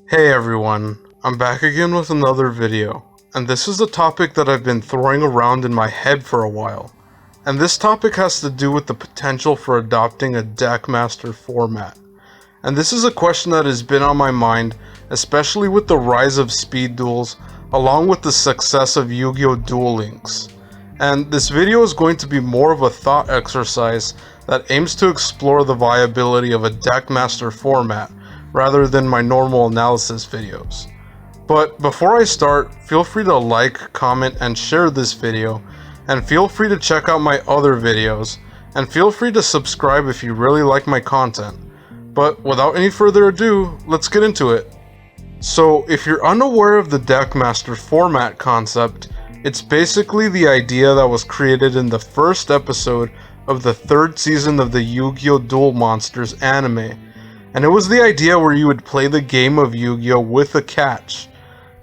Hey everyone, I'm back again with another video, and this is a topic that I've been throwing around in my head for a while. And this topic has to do with the potential for adopting a Deckmaster format. And this is a question that has been on my mind, especially with the rise of speed duels, along with the success of Yu-Gi-Oh! Duel Links. And this video is going to be more of a thought exercise that aims to explore the viability of a Deckmaster format, rather than my normal analysis videos. But before I start, feel free to like, comment, and share this video, and feel free to check out my other videos, and feel free to subscribe if you really like my content. But without any further ado, let's get into it. So if you're unaware of the Deckmaster format concept, it's basically the idea that was created in the first episode of the third season of the Yu-Gi-Oh! Duel Monsters anime. And it was the idea where you would play the game of Yu-Gi-Oh! With a catch.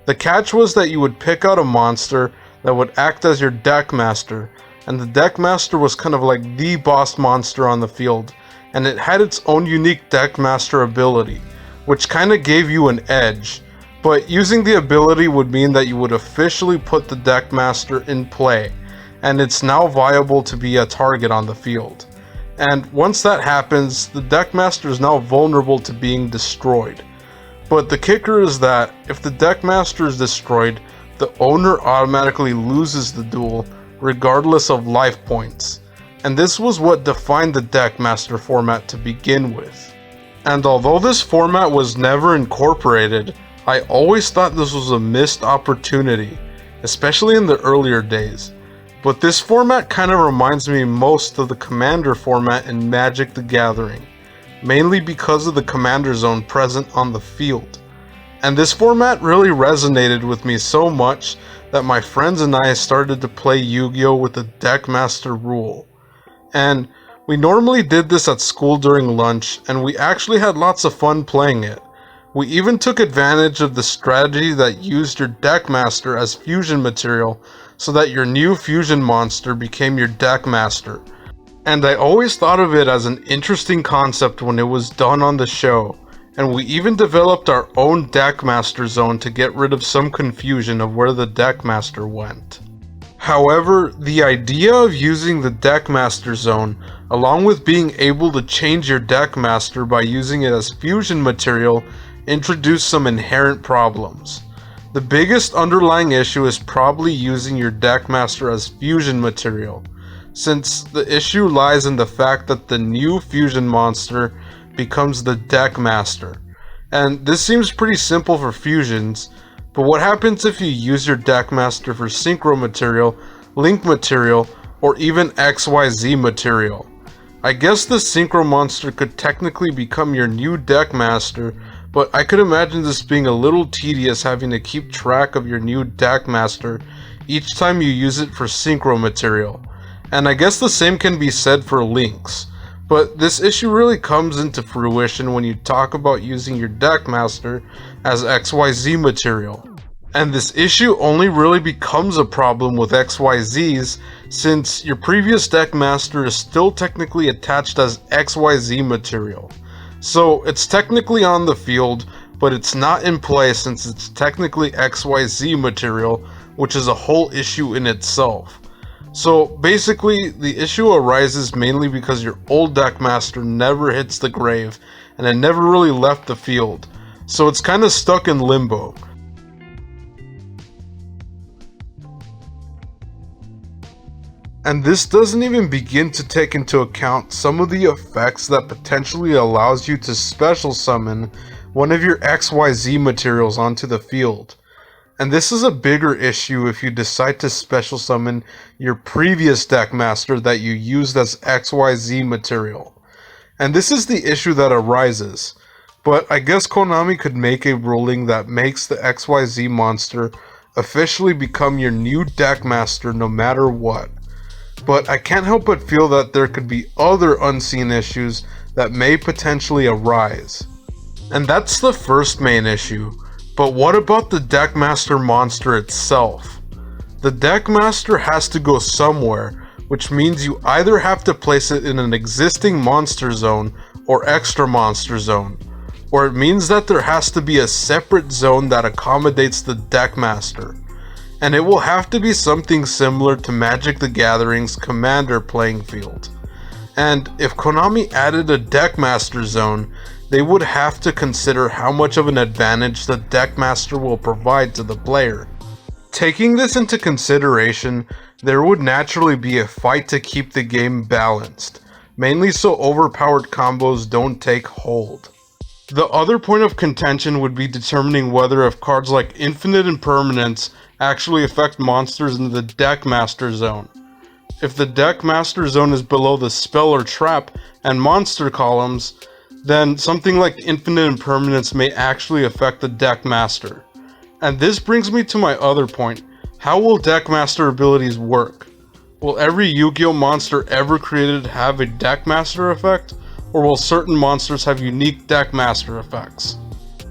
The catch was that you would pick out a monster that would act as your Deckmaster, and the Deckmaster was kind of like the boss monster on the field, and it had its own unique Deckmaster ability, which kinda gave you an edge, but using the ability would mean that you would officially put the Deckmaster in play, and it's now viable to be a target on the field. And once that happens, the Deckmaster is now vulnerable to being destroyed. But the kicker is that if the Deckmaster is destroyed, the owner automatically loses the duel, regardless of life points. And this was what defined the Deckmaster format to begin with. And although this format was never incorporated, I always thought this was a missed opportunity, especially in the earlier days. But this format kind of reminds me most of the Commander format in Magic the Gathering, mainly because of the Commander Zone present on the field. And this format really resonated with me so much that my friends and I started to play Yu-Gi-Oh! With the Deckmaster rule. And we normally did this at school during lunch, and we actually had lots of fun playing it. We even took advantage of the strategy that used your Deckmaster as fusion material so that your new fusion monster became your Deckmaster. And I always thought of it as an interesting concept when it was done on the show, and we even developed our own Deckmaster zone to get rid of some confusion of where the Deckmaster went. However, the idea of using the Deckmaster zone, along with being able to change your Deckmaster by using it as fusion material, introduced some inherent problems. The biggest underlying issue is probably using your Deckmaster as fusion material, since the issue lies in the fact that the new fusion monster becomes the Deckmaster. And this seems pretty simple for fusions, but what happens if you use your Deckmaster for synchro material, link material, or even XYZ material? I guess the synchro monster could technically become your new Deckmaster, but I could imagine this being a little tedious having to keep track of your new Deckmaster each time you use it for synchro material. And I guess the same can be said for links. But this issue really comes into fruition when you talk about using your Deckmaster as XYZ material. And this issue only really becomes a problem with XYZs since your previous Deckmaster is still technically attached as XYZ material. So it's technically on the field, but it's not in play since it's technically XYZ material, which is a whole issue in itself. So basically, the issue arises mainly because your old Deckmaster never hits the grave, and it never really left the field. So it's kinda stuck in limbo. And this doesn't even begin to take into account some of the effects that potentially allows you to special summon one of your XYZ materials onto the field. And this is a bigger issue if you decide to special summon your previous Deckmaster that you used as XYZ material. And this is the issue that arises. But I guess Konami could make a ruling that makes the XYZ monster officially become your new Deckmaster no matter what. But I can't help but feel that there could be other unseen issues that may potentially arise. And that's the first main issue. But what about the Deckmaster monster itself? The Deckmaster has to go somewhere, which means you either have to place it in an existing monster zone or extra monster zone. or it means that there has to be a separate zone that accommodates the Deckmaster. And it will have to be something similar to Magic the Gathering's Commander playing field. And if Konami added a Deckmaster zone, they would have to consider how much of an advantage the Deckmaster will provide to the player. Taking this into consideration, there would naturally be a fight to keep the game balanced, mainly so overpowered combos don't take hold. The other point of contention would be determining whether if cards like Infinite Impermanence actually affect monsters in the Deckmaster zone. If the Deckmaster zone is below the Spell or Trap and Monster columns, then something like Infinite Impermanence may actually affect the Deckmaster. And this brings me to my other point. How will Deckmaster abilities work? Will every Yu-Gi-Oh monster ever created have a Deckmaster effect? Or will certain monsters have unique Deckmaster effects?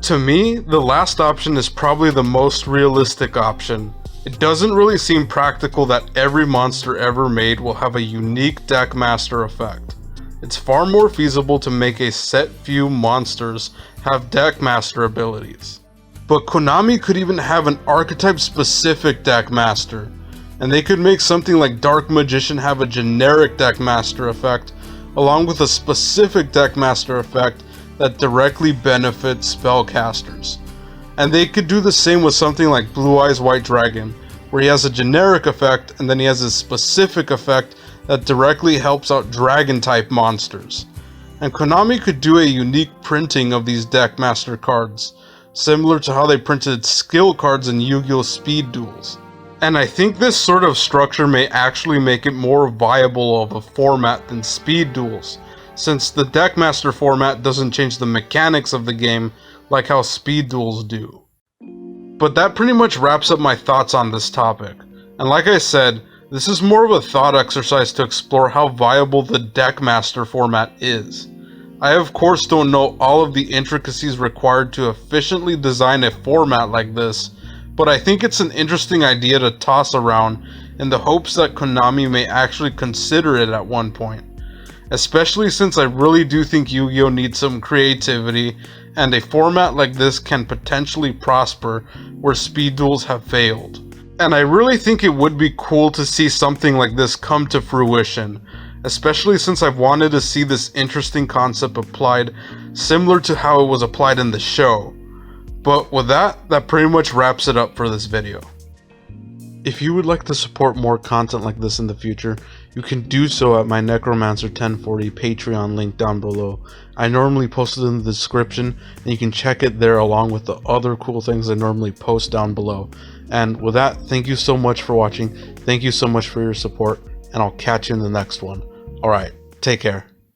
To me, the last option is probably the most realistic option. It doesn't really seem practical that every monster ever made will have a unique Deckmaster effect. It's far more feasible to make a set few monsters have Deckmaster abilities. But Konami could even have an archetype specific Deckmaster, and they could make something like Dark Magician have a generic Deckmaster effect, along with a specific Deckmaster effect that directly benefits spellcasters. And they could do the same with something like Blue Eyes White Dragon, where he has a generic effect and then he has a specific effect that directly helps out dragon type monsters. And Konami could do a unique printing of these Deckmaster cards, similar to how they printed skill cards in Yu-Gi-Oh! Speed Duels. And I think this sort of structure may actually make it more viable of a format than Speed Duels, since the Deckmaster format doesn't change the mechanics of the game like how Speed Duels do. But that pretty much wraps up my thoughts on this topic, and like I said, this is more of a thought exercise to explore how viable the Deckmaster format is. I of course don't know all of the intricacies required to efficiently design a format like this, but I think it's an interesting idea to toss around in the hopes that Konami may actually consider it at one point. Especially since I really do think Yu-Gi-Oh! Needs some creativity, and a format like this can potentially prosper where Speed Duels have failed. And I really think it would be cool to see something like this come to fruition, especially since I've wanted to see this interesting concept applied similar to how it was applied in the show. But with that pretty much wraps it up for this video. If you would like to support more content like this in the future, you can do so at my Necromancer1040 Patreon link down below. I normally post it in the description, and you can check it there along with the other cool things I normally post down below. And with that, thank you so much for watching, thank you so much for your support, and I'll catch you in the next one. Alright, take care.